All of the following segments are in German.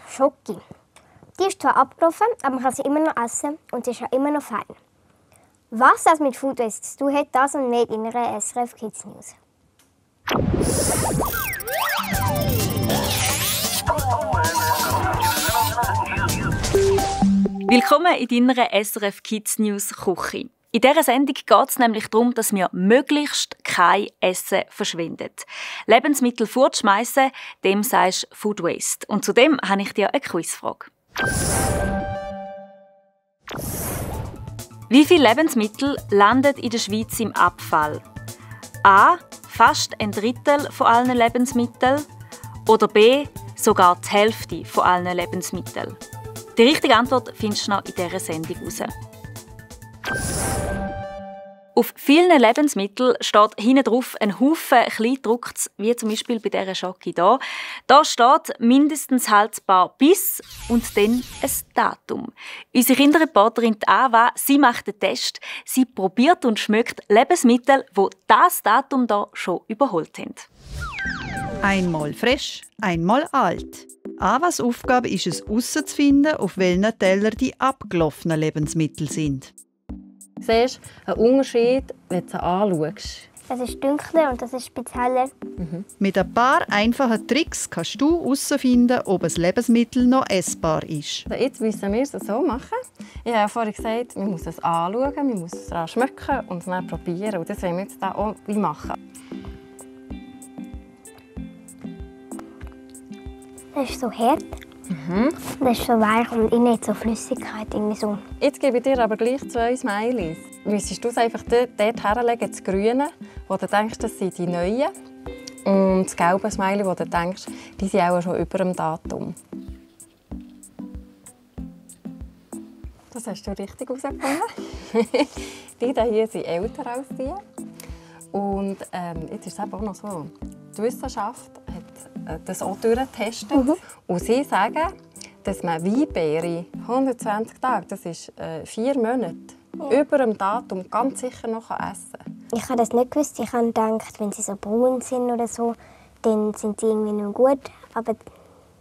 Schoki. Die ist zwar abgelaufen, aber man kann sie immer noch essen und sie ist auch immer noch fein. Was das mit Food Waste zu tun hat, das und mehr in einer SRF Kids News. Willkommen in deiner SRF Kids News Küche. In dieser Sendung geht es nämlich darum, dass wir möglichst kein Essen verschwenden. Lebensmittel fortschmeißen, dem sagst du Food Waste. Und zudem habe ich dir eine Quizfrage. Wie viele Lebensmittel landen in der Schweiz im Abfall? A. Fast ein Drittel von allen Lebensmitteln. Oder B. Sogar die Hälfte von allen Lebensmitteln. Die richtige Antwort findest du noch in dieser Sendung heraus. Auf vielen Lebensmitteln steht hinten drauf ein Haufen Kleingedrucktes, wie zum Beispiel bei dieser Schoki hier. Da steht mindestens haltbar bis und dann ein Datum. Unsere Kinderreporterin Ava, sie macht den Test. Sie probiert und schmeckt Lebensmittel, die das Datum hier schon überholt haben. Einmal frisch, einmal alt. Avas Aufgabe ist es, herauszufinden, auf welchen Teller die abgelaufenen Lebensmittel sind. Du siehst einen Unterschied, wenn du sie anschaust. Das ist dunkler und das ist spezieller. Mit ein paar einfachen Tricks kannst du herausfinden, ob ein Lebensmittel noch essbar ist. Also jetzt müssen wir es so machen. Ich habe ja vorhin gesagt, man muss es anschauen, man muss es daran schmecken und es dann probieren. Und das wollen wir jetzt auch machen. Das ist so hart. Das ist so weich und innen hat so Flüssigkeit. Irgendwie so. Jetzt gebe ich dir aber gleich 2 Smileys. Müsstest du es einfach dort herlegen, das Grüne, wo du denkst, das sind die Neuen. Und das gelbe Smiley, wo du denkst, die sind auch schon über dem Datum. Das hast du richtig herausgefunden. Die hier sind älter als die. Und jetzt ist es eben auch noch so. Die Wissenschaft hat das auch durchgetestet. Und sie sagen, dass man Weinbeere 120 Tage, das ist 4 Monate, über dem Datum ganz sicher noch essen kann. Ich habe das nicht gewusst. Ich habe gedacht, wenn sie so braun sind oder so, dann sind die irgendwie nicht gut. Aber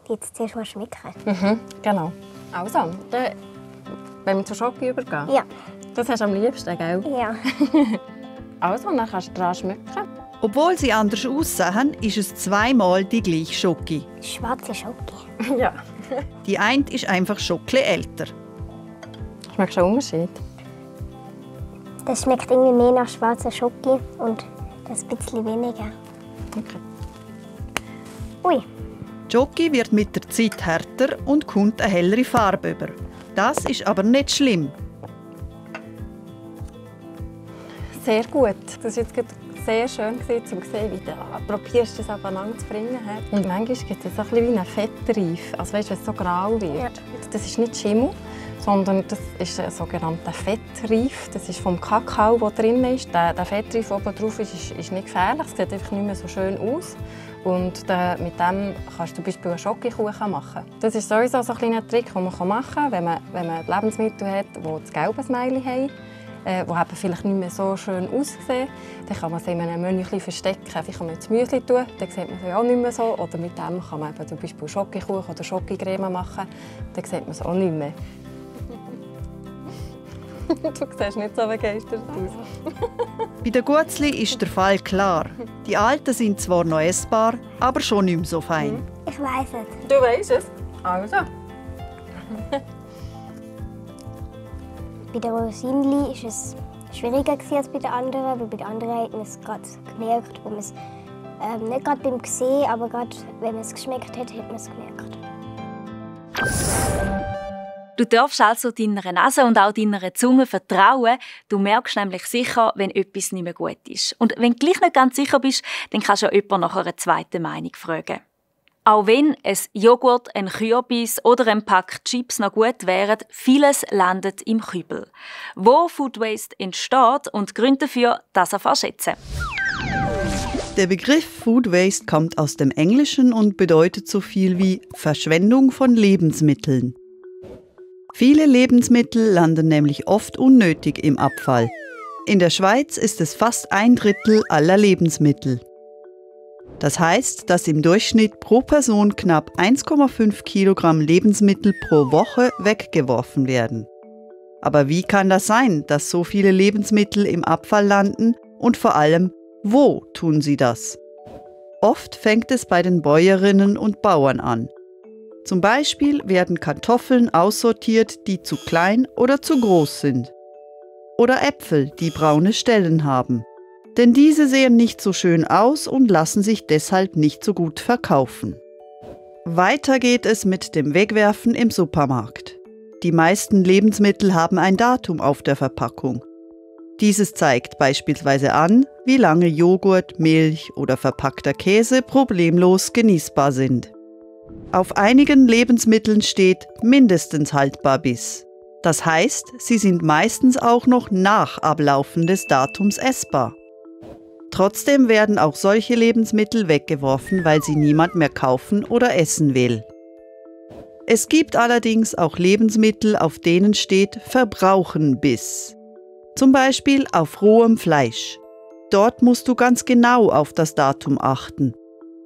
jetzt zuerst mal schmecken. Genau. Also, dann, wenn wir zur Schoki übergehen. Ja. Das hast du am liebsten, gell? Ja. Also, dann kannst du daran schmecken. Obwohl sie anders aussehen, ist es zweimal die gleiche Schoki. Schwarze Schoki. Ja. Die eine ist einfach Schoki älter. Schmeckst du einen Unterschied? Das schmeckt irgendwie mehr nach schwarzer Schoki und das ein bisschen weniger. Okay. Ui. Die Schoki wird mit der Zeit härter und kommt eine hellere Farbe über. Das ist aber nicht schlimm. Sehr gut. Das war jetzt sehr schön, um zu sehen, wie du probierst, das aufeinander zu bringen. Und manchmal gibt es so ein bisschen wie einen Fettreif. Also weißt, wenn es so grau wird. Ja. Das ist nicht Schimmel, sondern das ist ein sogenannter Fettreif. Das ist vom Kakao, der drin ist. Der Fettreif, der oben drauf ist nicht gefährlich. Es sieht einfach nicht mehr so schön aus. Und mit dem kannst du zum Beispiel einen Schokokuchen machen. Das ist sowieso so ein kleiner Trick, den man machen kann, wenn man Lebensmittel hat, die das gelbe Smiley haben, die vielleicht nicht mehr so schön aussehen. Dann kann man sie in einem Menü verstecken. Dann kann man das Müsli tun, dann sieht man sie auch nicht mehr so. Oder mit dem kann man zum Beispiel Schokokuchen oder Schokocreme machen. Dann sieht man es auch nicht mehr. Du siehst nicht so begeistert aus. Bei den Gutzli ist der Fall klar. Die alten sind zwar noch essbar, aber schon nicht mehr so fein. Ich weiss es. Du weißt es? Also. Bei den Rosinli war es schwieriger als bei den anderen, weil bei den anderen hat man es gerade gemerkt, wo man es nicht gerade beim Sehen, aber gerade wenn man es geschmeckt hat, hat man es gemerkt. Du darfst also deiner Nase und auch deiner Zunge vertrauen. Du merkst nämlich sicher, wenn etwas nicht mehr gut ist. Und wenn du gleich nicht ganz sicher bist, dann kannst du ja jemanden nach einer zweiten Meinung fragen. Auch wenn ein Joghurt, ein Kürbis oder ein Pack Chips noch gut wären, vieles landet im Kübel. Wo Food Waste entsteht und die Gründe dafür, das erfährst du jetzt. Der Begriff Food Waste kommt aus dem Englischen und bedeutet so viel wie Verschwendung von Lebensmitteln. Viele Lebensmittel landen nämlich oft unnötig im Abfall. In der Schweiz ist es fast 1/3 aller Lebensmittel. Das heißt, dass im Durchschnitt pro Person knapp 1,5 Kilogramm Lebensmittel pro Woche weggeworfen werden. Aber wie kann das sein, dass so viele Lebensmittel im Abfall landen und vor allem, wo tun sie das? Oft fängt es bei den Bäuerinnen und Bauern an. Zum Beispiel werden Kartoffeln aussortiert, die zu klein oder zu groß sind. Oder Äpfel, die braune Stellen haben. Denn diese sehen nicht so schön aus und lassen sich deshalb nicht so gut verkaufen. Weiter geht es mit dem Wegwerfen im Supermarkt. Die meisten Lebensmittel haben ein Datum auf der Verpackung. Dieses zeigt beispielsweise an, wie lange Joghurt, Milch oder verpackter Käse problemlos genießbar sind. Auf einigen Lebensmitteln steht mindestens haltbar bis. Das heißt, sie sind meistens auch noch nach Ablaufen des Datums essbar. Trotzdem werden auch solche Lebensmittel weggeworfen, weil sie niemand mehr kaufen oder essen will. Es gibt allerdings auch Lebensmittel, auf denen steht Verbrauchen bis. Zum Beispiel auf rohem Fleisch. Dort musst du ganz genau auf das Datum achten.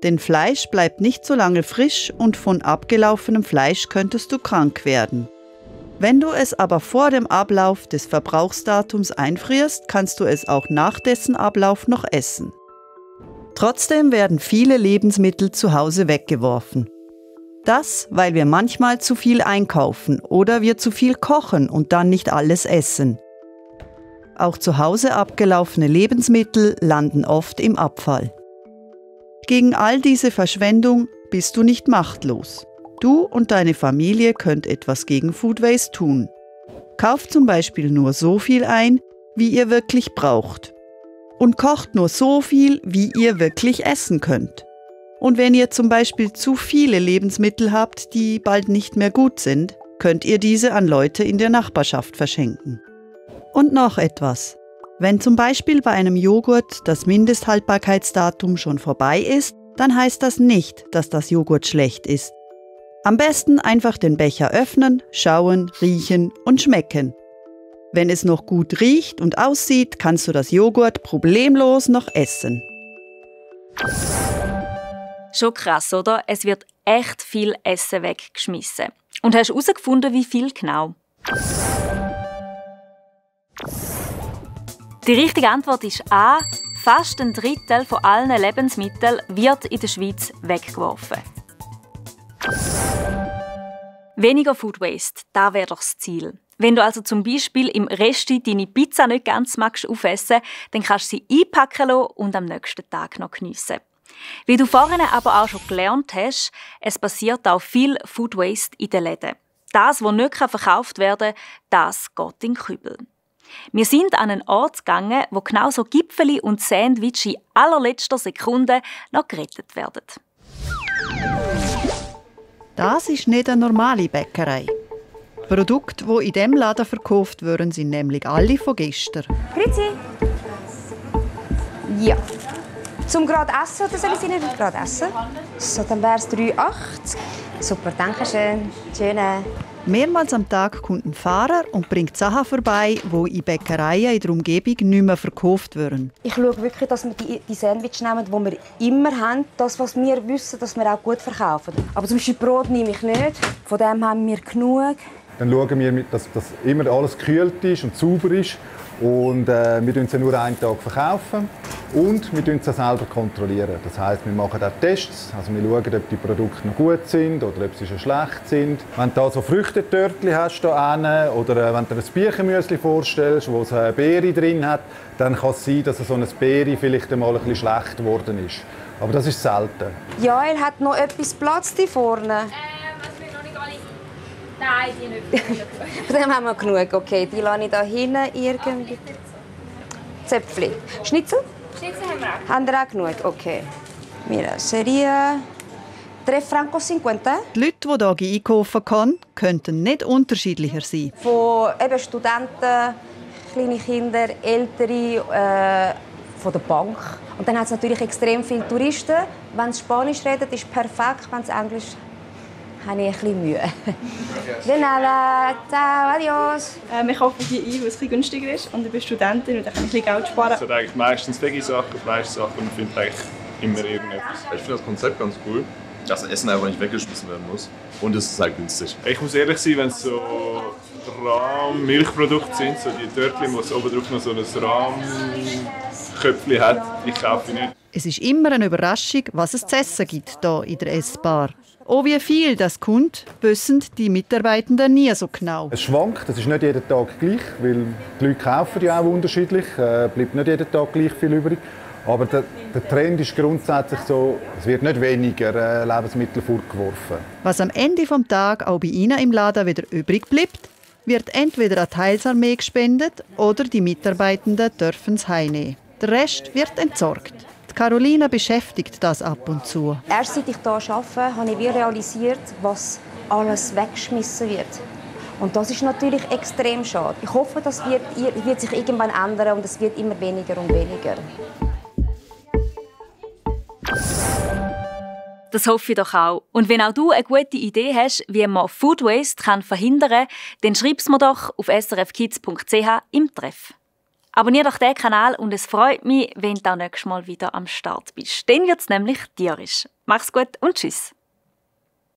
Denn Fleisch bleibt nicht so lange frisch und von abgelaufenem Fleisch könntest du krank werden. Wenn du es aber vor dem Ablauf des Verbrauchsdatums einfrierst, kannst du es auch nach dessen Ablauf noch essen. Trotzdem werden viele Lebensmittel zu Hause weggeworfen. Das, weil wir manchmal zu viel einkaufen oder wir zu viel kochen und dann nicht alles essen. Auch zu Hause abgelaufene Lebensmittel landen oft im Abfall. Gegen all diese Verschwendung bist du nicht machtlos. Du und deine Familie könnt etwas gegen Food Waste tun. Kauft zum Beispiel nur so viel ein, wie ihr wirklich braucht. Und kocht nur so viel, wie ihr wirklich essen könnt. Und wenn ihr zum Beispiel zu viele Lebensmittel habt, die bald nicht mehr gut sind, könnt ihr diese an Leute in der Nachbarschaft verschenken. Und noch etwas. Wenn zum Beispiel bei einem Joghurt das Mindesthaltbarkeitsdatum schon vorbei ist, dann heißt das nicht, dass das Joghurt schlecht ist. Am besten einfach den Becher öffnen, schauen, riechen und schmecken. Wenn es noch gut riecht und aussieht, kannst du das Joghurt problemlos noch essen. Schon krass, oder? Es wird echt viel Essen weggeschmissen. Und hast du herausgefunden, wie viel genau? Die richtige Antwort ist A. Fast ein Drittel von allen Lebensmitteln wird in der Schweiz weggeworfen. Weniger Food Waste, das wäre doch das Ziel. Wenn du also zum Beispiel im Resti deine Pizza nicht ganz magst aufessen, dann kannst du sie einpacken lassen und am nächsten Tag noch geniessen. Wie du vorhin aber auch schon gelernt hast, es passiert auch viel Food Waste in den Läden. Das, was nicht verkauft werden kann, das geht in den Kübel. Wir sind an einen Ort gegangen, wo genau so Gipfeli und Sandwich in allerletzter Sekunde noch gerettet werden. Das ist nicht eine normale Bäckerei. Produkte, die in diesem Laden verkauft werden, sind nämlich alle von gestern. Grüezi. Ja. Zum gerade essen oder soll ich Sie nicht gerade essen? So, dann wäre es 3,80. Super, danke schön. Schöne. Mehrmals am Tag kommt ein Fahrer und bringt Sachen vorbei, die in Bäckereien in der Umgebung nicht mehr verkauft werden. Ich schaue wirklich, dass wir die Sandwich nehmen, die wir immer haben. Das, was wir wissen, dass wir auch gut verkaufen. Aber zum Beispiel Brot nehme ich nicht. Von dem haben wir genug. Dann schauen wir, dass immer alles gekühlt ist und sauber ist. Und wir verkaufen es nur einen Tag verkaufen. Und wir kontrollieren es selber. Das heisst, wir machen auch Tests. Also wir schauen, ob die Produkte noch gut sind oder ob sie schon schlecht sind. Wenn du da so Früchtetörtchen hast, oder wenn du dir ein Birchenmüsli vorstellst, wo es eine Beere drin hat, dann kann es sein, dass so eine Beere vielleicht einmal ein bisschen schlecht geworden ist. Aber das ist selten. Ja, er hat noch etwas Platz hier vorne. Also wir noch nicht alle. Nein, die nicht. Von dem haben wir genug. Okay, die lasse ich da hinten irgendwie. Zäpfli. Schnitzel? Schnitzel haben wir auch. Haben wir auch genug? Okay. Mira, seria 3,50 Franken. Die Leute, die hier einkaufen können, könnten nicht unterschiedlicher sein. Von eben Studenten, kleine Kinder, Ältere, von der Bank. Und dann hat es natürlich extrem viele Touristen. Wenn sie Spanisch reden, ist es perfekt. Wenn sie Englisch habe ich ein bisschen Mühe. De nada, ciao, adios. Wir kaufen hier ein, weil es ein günstiger ist. Und ich bin Studentin und dann kann ich ein bisschen Geld sparen. Es sind eigentlich meistens Veggie-Sachen, Fleischsachen und ich finde eigentlich immer irgendetwas. Ich finde das Konzept ganz cool, dass das Essen einfach nicht weggeschmissen werden muss. Und es ist halt günstig. Ich muss ehrlich sein, wenn es so Milchprodukte sind, so die Törtchen, wo es oben drauf noch so ein Rahmköpfchen hat, ich kaufe nicht. Es ist immer eine Überraschung, was es zu essen gibt hier in der Essbar. Auch wie viel das kommt, wissen die Mitarbeitenden nie so genau. Es schwankt, es ist nicht jeden Tag gleich, weil die Leute kaufen ja auch unterschiedlich, bleibt nicht jeden Tag gleich viel übrig. Aber der Trend ist grundsätzlich so, es wird nicht weniger Lebensmittel fortgeworfen. Was am Ende des Tages auch bei Ihnen im Laden wieder übrig bleibt, wird entweder an die Heilsarmee gespendet oder die Mitarbeitenden dürfen es heimnehmen. Der Rest wird entsorgt. Die Carolina beschäftigt das ab und zu. Erst seit ich hier arbeite, habe ich realisiert, was alles weggeschmissen wird. Und das ist natürlich extrem schade. Ich hoffe, das wird sich irgendwann ändern und es wird immer weniger und weniger. Das hoffe ich doch auch. Und wenn auch du eine gute Idee hast, wie man Food Waste verhindern kann, dann schreib es mir doch auf srfkids.ch im Treff. Abonnier doch diesen Kanal und es freut mich, wenn du auch nächstes Mal wieder am Start bist. Dann wird es nämlich tierisch. Mach's gut und tschüss.